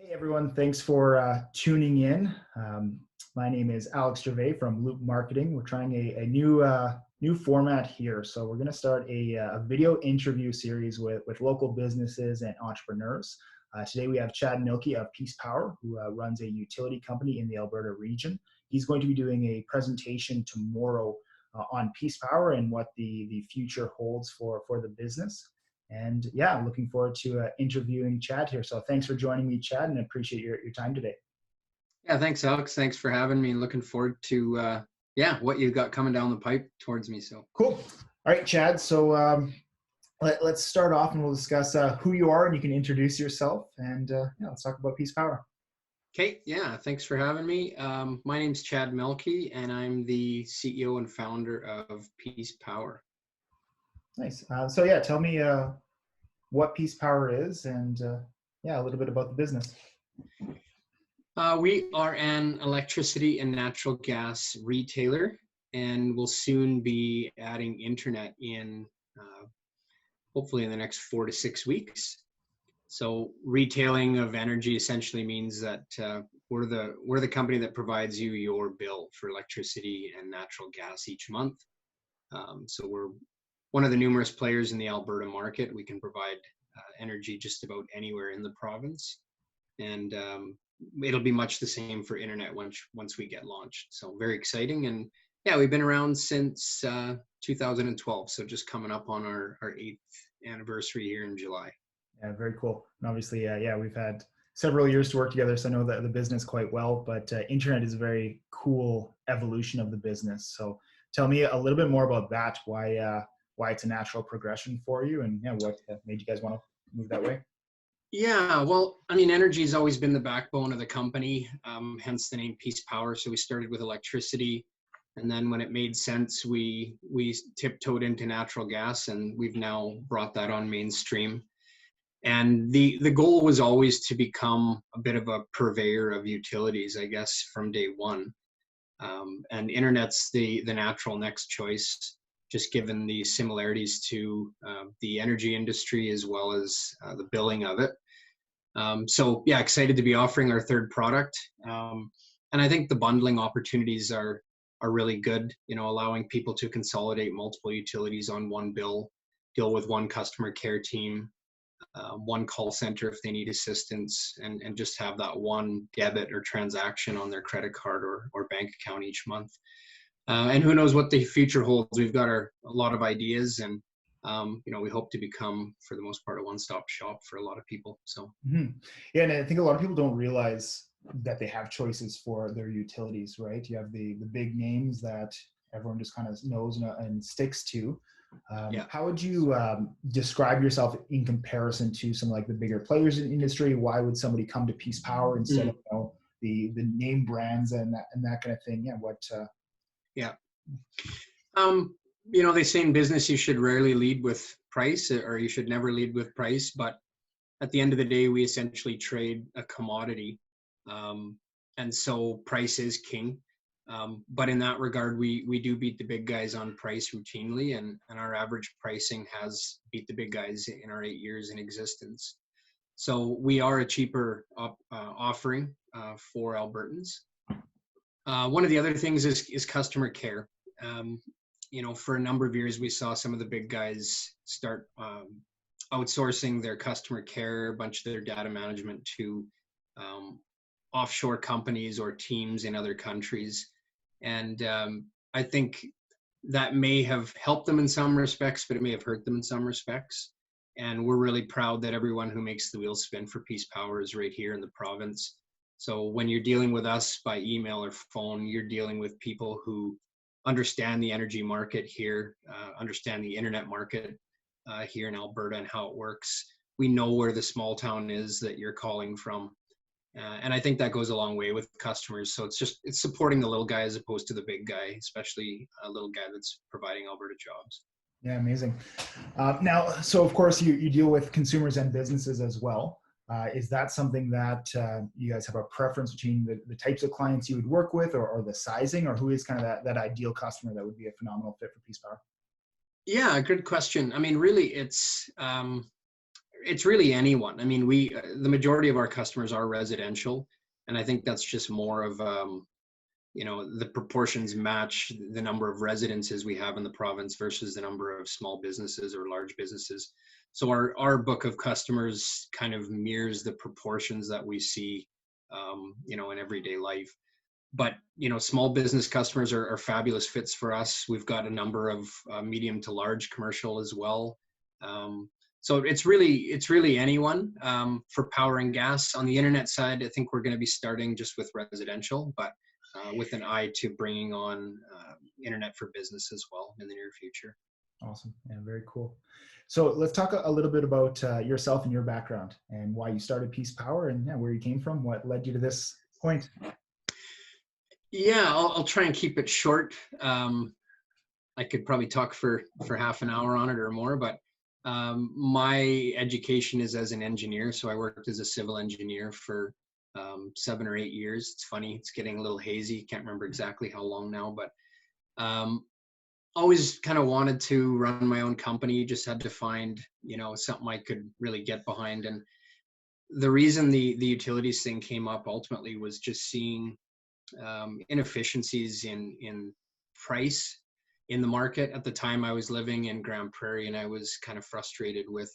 Hey everyone, thanks for tuning in. My name is Alex Gervais from Loop Marketing. We're trying a new format here. So we're going to start a video interview series with local businesses and entrepreneurs. Today we have Chad Mielke of Peacepower, who runs a utility company in the Alberta region. He's going to be doing a presentation tomorrow on Peacepower and what the future holds for the business. And yeah, I'm looking forward to interviewing Chad here. So thanks for joining me, Chad, and I appreciate your time today. Yeah, thanks, Alex. Thanks for having me. Looking forward to what you got coming down the pipe towards me. So cool. All right, Chad. So let's start off, and we'll discuss who you are, and you can introduce yourself, and let's talk about Peacepower. Okay. Yeah. Thanks for having me. My name's Chad Mielke, and I'm the CEO and founder of Peacepower. Nice. So yeah, tell me what Peacepower is, and a little bit about the business. We are an electricity and natural gas retailer, and we'll soon be adding internet in, hopefully in the next 4 to 6 weeks. So retailing of energy essentially means that we're the company that provides you your bill for electricity and natural gas each month. So we're one of the numerous players in the Alberta market. We can provide energy just about anywhere in the province, and it'll be much the same for internet once we get launched. So very exciting, and yeah, we've been around since 2012, so just coming up on our 8th anniversary here in July. Yeah, very cool. And obviously, we've had several years to work together, so I know the business quite well, but internet is a very cool evolution of the business. So tell me a little bit more about that, why it's a natural progression for you, and what made you guys want to move that way? Yeah, well, I mean, energy has always been the backbone of the company, hence the name Peacepower. So we started with electricity, and then when it made sense, we tiptoed into natural gas, and we've now brought that on mainstream. And the goal was always to become a bit of a purveyor of utilities, I guess, from day one. And internet's the natural next choice, just given the similarities to the energy industry as well as the billing of it. So yeah, excited to be offering our third product. And I think the bundling opportunities are really good, allowing people to consolidate multiple utilities on one bill, deal with one customer care team, one call center if they need assistance, and just have that one debit or transaction on their credit card or bank account each month. And who knows what the future holds. We've got a lot of ideas, and we hope to become, for the most part, a one-stop shop for a lot of people. So yeah, and I think a lot of people don't realize that they have choices for their utilities, right? You have the big names that everyone just kind of knows and sticks to. How would you describe yourself in comparison to some like the bigger players in the industry? Why would somebody come to Peacepower instead of the name brands and that kind of thing? They say in business you should rarely lead with price, or you should never lead with price. But at the end of the day, we essentially trade a commodity, and so price is king. But in that regard, we do beat the big guys on price routinely, and our average pricing has beat the big guys in our 8 years in existence. So we are a cheaper offering for Albertans. One of the other things is customer care. For a number of years, we saw some of the big guys start outsourcing their customer care, a bunch of their data management to offshore companies or teams in other countries. And I think that may have helped them in some respects, but it may have hurt them in some respects. And we're really proud that everyone who makes the wheels spin for Peacepower is right here in the province. So when you're dealing with us by email or phone, you're dealing with people who understand the energy market here, understand the internet market here in Alberta and how it works. We know where the small town is that you're calling from. And I think that goes a long way with customers. So it's supporting the little guy as opposed to the big guy, especially a little guy that's providing Alberta jobs. Yeah, amazing. Now, so of course you deal with consumers and businesses as well. Is that something that you guys have a preference between the types of clients you would work with, or the sizing, or who is kind of that ideal customer that would be a phenomenal fit for Peacepower? Yeah, good question. I mean, really, it's it's really anyone. I mean, the majority of our customers are residential, and I think that's just more of the proportions match the number of residences we have in the province versus the number of small businesses or large businesses. So our book of customers kind of mirrors the proportions that we see, in everyday life. But small business customers are fabulous fits for us. We've got a number of medium to large commercial as well. So it's really anyone. For power and gas on the internet side, I think we're going to be starting just with residential, but with an eye to bringing on internet for business as well in the near future. Awesome. Yeah, very cool. So let's talk a little bit about yourself and your background and why you started Peace Power and where you came from, what led you to this point. Yeah, I'll try and keep it short. I could probably talk for half an hour on it or more, but my education is as an engineer. So I worked as a civil engineer for 7 or 8 years. It's funny, it's getting a little hazy. Can't remember exactly how long now, but always kind of wanted to run my own company. Just had to find, something I could really get behind. And the reason the utilities thing came up ultimately was just seeing inefficiencies in price in the market. At the time I was living in Grand Prairie, and I was kind of frustrated with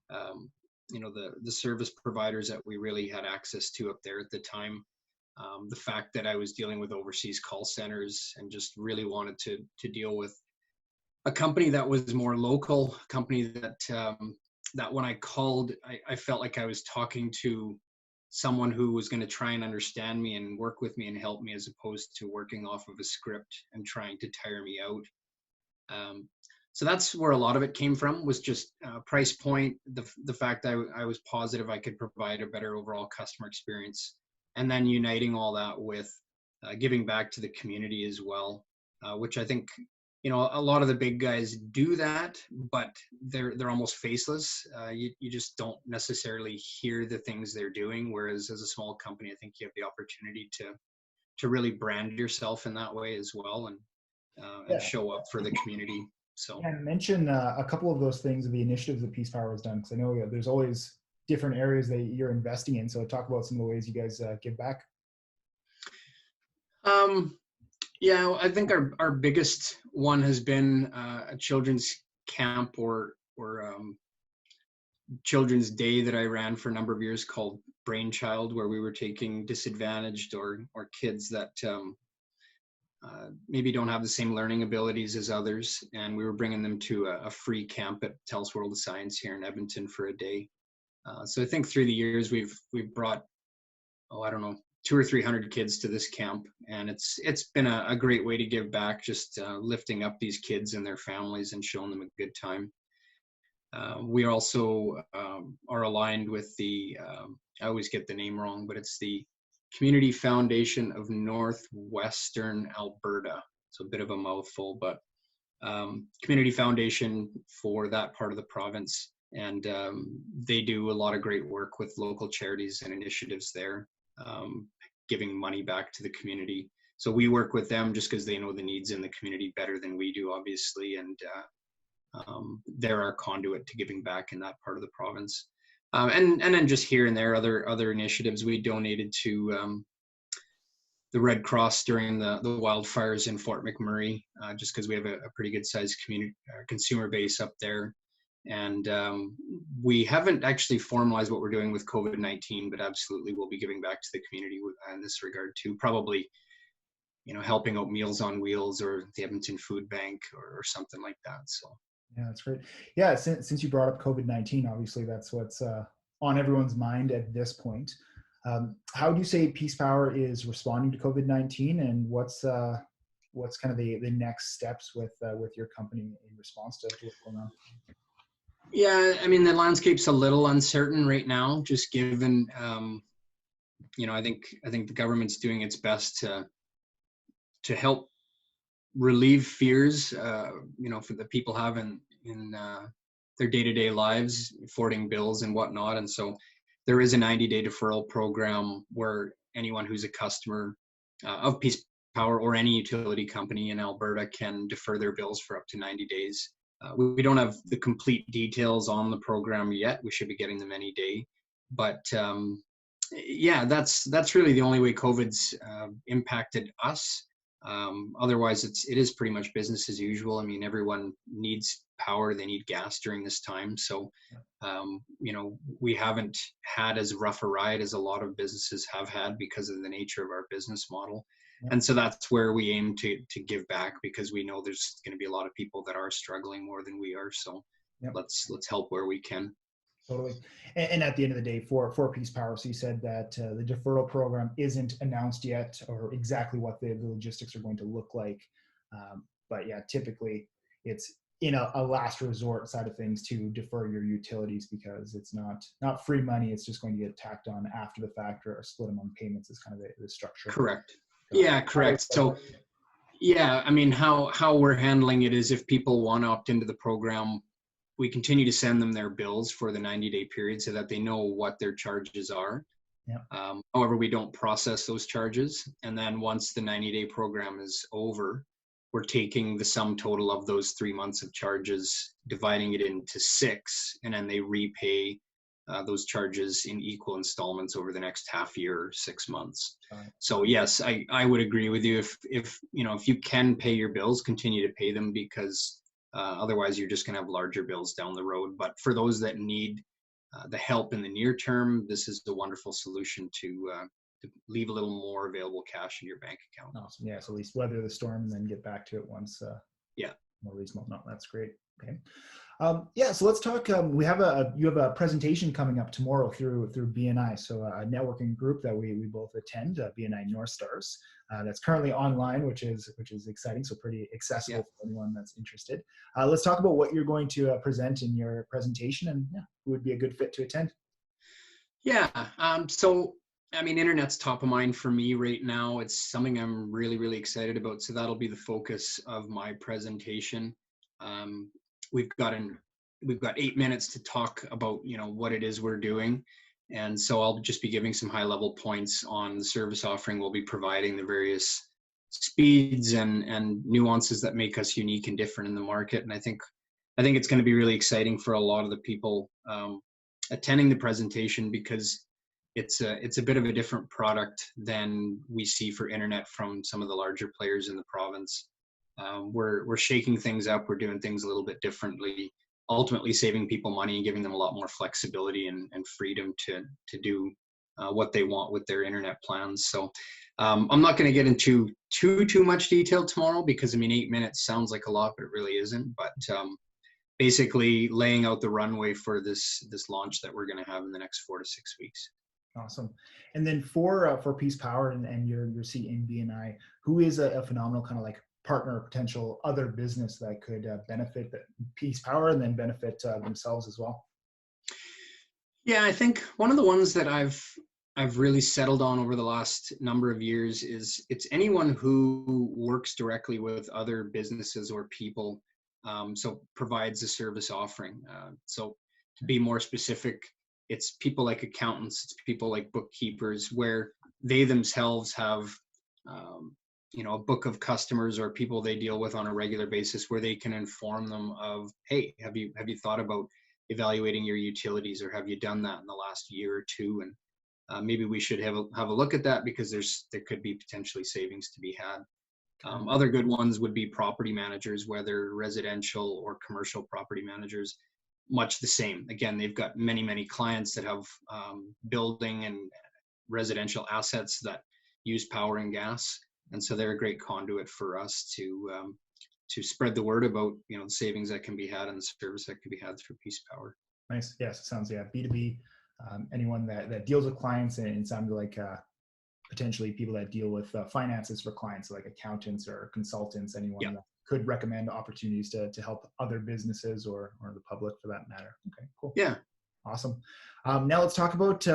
the service providers that we really had access to up there at the time. The fact that I was dealing with overseas call centers and just really wanted to deal with a company that was more local, a company that when I called, I felt like I was talking to someone who was going to try and understand me and work with me and help me, as opposed to working off of a script and trying to tire me out. So that's where a lot of it came from, was just price point, the fact I was positive I could provide a better overall customer experience, and then uniting all that with giving back to the community as well, which I think, a lot of the big guys do that, but they're almost faceless. You just don't necessarily hear the things they're doing. Whereas as a small company, I think you have the opportunity to really brand yourself in that way as well, and show up for the community. So yeah, mention a couple of those things of the initiatives that Peace Power has done, because I know there's always different areas that you're investing in. So talk about some of the ways you guys give back. Yeah, I think our biggest one has been a children's camp or children's day that I ran for a number of years called Brainchild, where we were taking disadvantaged or kids that maybe don't have the same learning abilities as others, and we were bringing them to a free camp at TELUS World of Science here in Edmonton for a day. So I think through the years we've brought, I don't know, 200 or 300 kids to this camp, and it's been a great way to give back, just lifting up these kids and their families and showing them a good time. We also are aligned with the, I always get the name wrong, but it's the Community Foundation of Northwestern Alberta. So a bit of a mouthful, but Community Foundation for that part of the province. And they do a lot of great work with local charities and initiatives there, giving money back to the community. So we work with them just because they know the needs in the community better than we do, obviously. And they're our conduit to giving back in that part of the province. And then just here and there, other initiatives. We donated to the Red Cross during the wildfires in Fort McMurray, just because we have a pretty good sized community consumer base up there. And we haven't actually formalized what we're doing with COVID-19, but absolutely we'll be giving back to the community in this regard too. Probably, helping out Meals on Wheels or the Edmonton Food Bank or something like that. So. Yeah, that's great. Yeah, since you brought up COVID-19, obviously that's what's on everyone's mind at this point. How do you say Peace Power is responding to COVID-19, and what's kind of the next steps with your company in response to what's going on? Yeah, I mean, the landscape's a little uncertain right now, just given, I think the government's doing its best to help relieve fears, for the people have in their day-to-day lives, affording bills and whatnot. And so there is a 90-day deferral program where anyone who's a customer of Peace Power or any utility company in Alberta can defer their bills for up to 90 days. We don't have the complete details on the program yet. We should be getting them any day. But yeah, that's really the only way COVID's impacted us. Otherwise, it is pretty much business as usual. I mean, everyone needs power; they need gas during this time. So, we haven't had as rough a ride as a lot of businesses have had because of the nature of our business model. And so that's where we aim to give back, because we know there's going to be a lot of people that are struggling more than we are. So let's help where we can. Totally. And at the end of the day, for Peace Power, so you said that the deferral program isn't announced yet, or exactly what the logistics are going to look like. But yeah, typically it's in a last resort side of things to defer your utilities, because it's not free money. It's just going to get tacked on after the fact, or split among payments is kind of the structure. Correct. Yeah, correct. So yeah, I mean, how we're handling it is, if people want to opt into the program, we continue to send them their bills for the 90-day period so that they know what their charges are. However, we don't process those charges. And then once the 90-day program is over, we're taking the sum total of those 3 months of charges, dividing it into 6, and then they repay those charges in equal installments over the next half year or 6 months. So yes, I would agree with you. If you can pay your bills, continue to pay them, because otherwise you're just going to have larger bills down the road. But for those that need the help in the near term, this is a wonderful solution to leave a little more available cash in your bank account. Awesome. Yeah, so at least weather the storm and then get back to it once more reasonable. No, that's great. Okay. So let's talk. You have a presentation coming up tomorrow through BNI, so a networking group that we both attend, BNI North Stars. That's currently online, which is exciting. So pretty accessible for anyone that's interested. Let's talk about what you're going to present in your presentation, and who would be a good fit to attend. Yeah. So I mean, internet's top of mind for me right now. It's something I'm really, really excited about. So that'll be the focus of my presentation. We've got 8 minutes to talk about what it is we're doing, and so I'll just be giving some high level points on the service offering we'll be providing, the various speeds and nuances that make us unique and different in the market. And I think it's going to be really exciting for a lot of the people attending the presentation, because it's a bit of a different product than we see for internet from some of the larger players in the province. We're shaking things up. We're doing things a little bit differently, ultimately saving people money and giving them a lot more flexibility and freedom to do what they want with their internet plans. So I'm not going to get into too much detail tomorrow, because I mean, 8 minutes sounds like a lot, but it really isn't. But basically laying out the runway for this launch that we're going to have in the next 4 to 6 weeks. Awesome. And then for Peace Power and your seat in BNI, who is a phenomenal kind of like partner, potential other business that could benefit Peace Power and then benefit themselves as well? Yeah, I think one of the ones that I've really settled on over the last number of years is it's anyone who works directly with other businesses or people, so provides a service offering. So to be more specific, it's people like accountants, it's people like bookkeepers, where they themselves have a book of customers or people they deal with on a regular basis, where they can inform them of, hey, have you thought about evaluating your utilities, or have you done that in the last year or two? And maybe we should have a look at that, because there could be potentially savings to be had. Other good ones would be property managers, whether residential or commercial property managers. Much the same. Again, they've got many clients that have building and residential assets that use power and gas, and so they're a great conduit for us to spread the word about the savings that can be had and the service that can be had through Peace Power. Nice. Yes, it sounds B2B. Anyone that deals with clients, and it sounded like potentially people that deal with finances for clients, like accountants or consultants, anyone that could recommend opportunities to help other businesses or the public for that matter. Okay, cool. Yeah. Awesome. Now let's talk about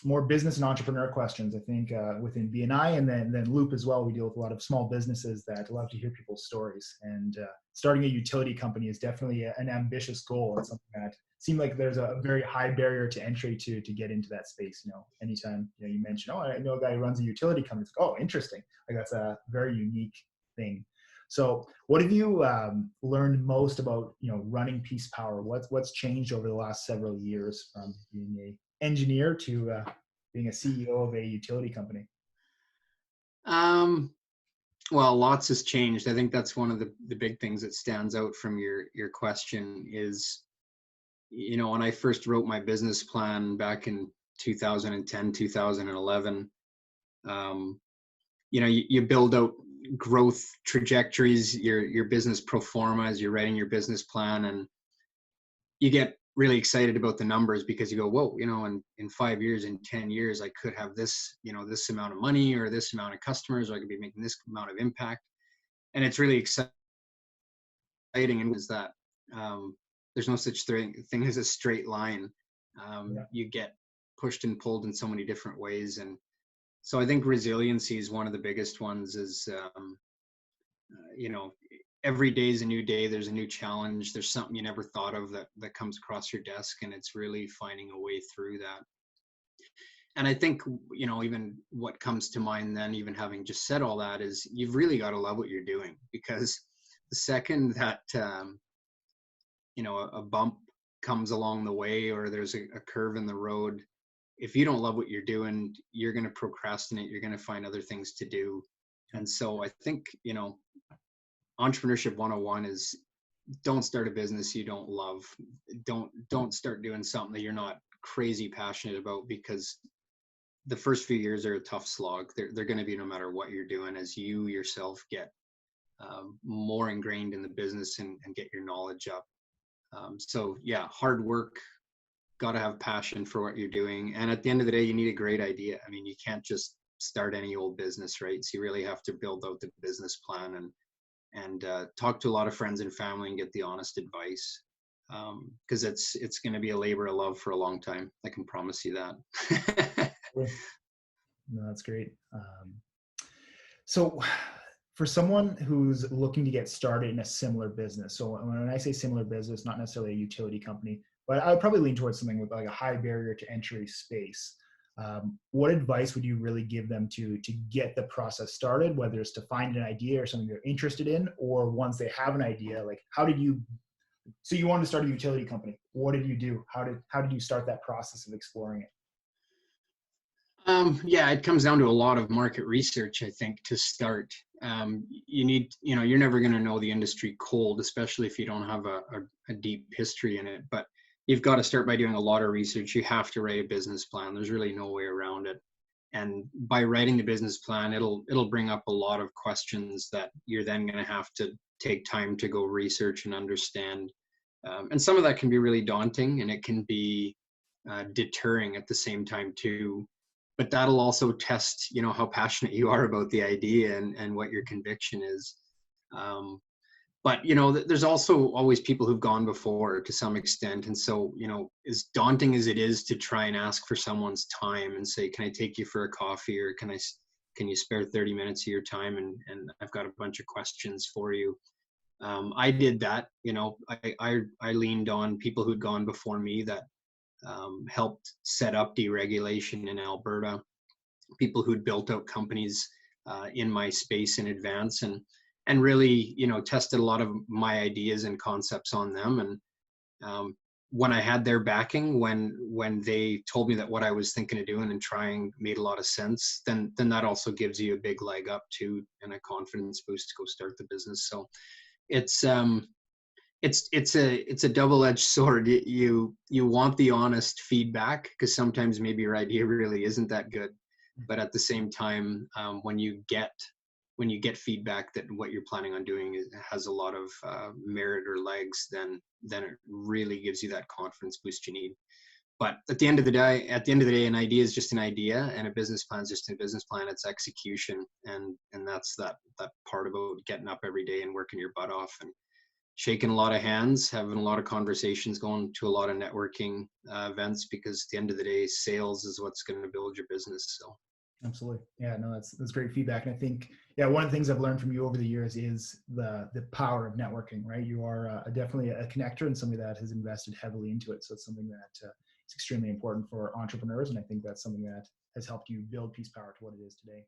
more business and entrepreneur questions. I think within BNI and then Loop as well, we deal with a lot of small businesses that love to hear people's stories. And starting a utility company is definitely an ambitious goal, and something that seemed like there's a very high barrier to entry to get into that space. Anytime you mention, oh, I know a guy who runs a utility company, it's like, oh, interesting. Like that's a very unique thing. So what have you learned most about, running Peace Power? What's changed over the last several years from being a engineer to being a CEO of a utility company? Um, well, lots has changed. I think that's one of the big things that stands out from your question is, when I first wrote my business plan back in 2010, 2011, you build out growth trajectories, your business pro forma as you're writing your business plan, and you get really excited about the numbers because you go, whoa, in 5 years, in 10 years, I could have this, this amount of money or this amount of customers, or I could be making this amount of impact. And it's really exciting. And is that there's no such thing as a straight line. Yeah. You get pushed and pulled in so many different ways. And so I think resiliency is one of the biggest ones is, every day is a new day. There's a new challenge. There's something you never thought of that comes across your desk, and it's really finding a way through that. And I think, even what comes to mind then, even having just said all that, is you've really got to love what you're doing, because the second that, a bump comes along the way, or there's a curve in the road, if you don't love what you're doing, you're going to procrastinate. You're going to find other things to do. And so I think, entrepreneurship 101 is, don't start a business you don't love. Don't start doing something that you're not crazy passionate about, because the first few years are a tough slog. They're going to be, no matter what you're doing, as you yourself get more ingrained in the business and get your knowledge up. So yeah, hard work, got to have passion for what you're doing. And at the end of the day, you need a great idea. I mean, you can't just start any old business, right? So you really have to build out the business plan and talk to a lot of friends and family and get the honest advice, because it's going to be a labor of love for a long time. I can promise you that. No, that's great. So for someone who's looking to get started in a similar business, so when I say similar business, not necessarily a utility company, but I would probably lean towards something with like a high barrier to entry space. What advice would you really give them to get the process started, whether it's to find an idea or something they're interested in, or once they have an idea, like so you wanted to start a utility company. What did you do? How did you start that process of exploring it? Yeah, it comes down to a lot of market research, I think, to start. You need, you're never going to know the industry cold, especially if you don't have a deep history in it. But you've got to start by doing a lot of research. You have to write a business plan. There's really no way around it. And by writing the business plan, it'll bring up a lot of questions that you're then going to have to take time to go research and understand. And some of that can be really daunting, and it can be deterring at the same time too. But that'll also test, how passionate you are about the idea and what your conviction is. But there's also always people who've gone before to some extent, and so as daunting as it is to try and ask for someone's time and say, can I take you for a coffee, or can you spare 30 minutes of your time, and I've got a bunch of questions for you. I did that. I leaned on people who'd gone before me that helped set up deregulation in Alberta, people who'd built out companies in my space in advance, and really, tested a lot of my ideas and concepts on them. And when I had their backing, when they told me that what I was thinking of doing and trying made a lot of sense, then that also gives you a big leg up too, and a confidence boost to go start the business. So it's a double-edged sword. You want the honest feedback, because sometimes maybe your idea really isn't that good, but at the same time, when you get feedback that what you're planning on doing has a lot of merit or legs, then it really gives you that confidence boost you need. But at the end of the day, an idea is just an idea, and a business plan is just a business plan. It's execution, and that's that part about getting up every day and working your butt off and shaking a lot of hands, having a lot of conversations, going to a lot of networking events, because at the end of the day, sales is what's going to build your business. So. Absolutely. Yeah, no, that's great feedback. And I think, yeah, one of the things I've learned from you over the years is the power of networking, right? You are definitely a connector and somebody that has invested heavily into it. So it's something that is extremely important for entrepreneurs. And I think that's something that has helped you build Peace Power to what it is today.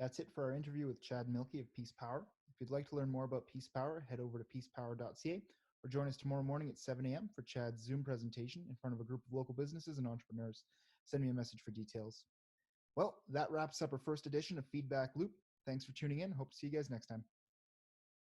That's it for our interview with Chad Mielke of Peace Power. If you'd like to learn more about Peace Power, head over to peacepower.ca or join us tomorrow morning at 7 a.m. for Chad's Zoom presentation in front of a group of local businesses and entrepreneurs. Send me a message for details. Well, that wraps up our first edition of Feedback Loop. Thanks for tuning in. Hope to see you guys next time.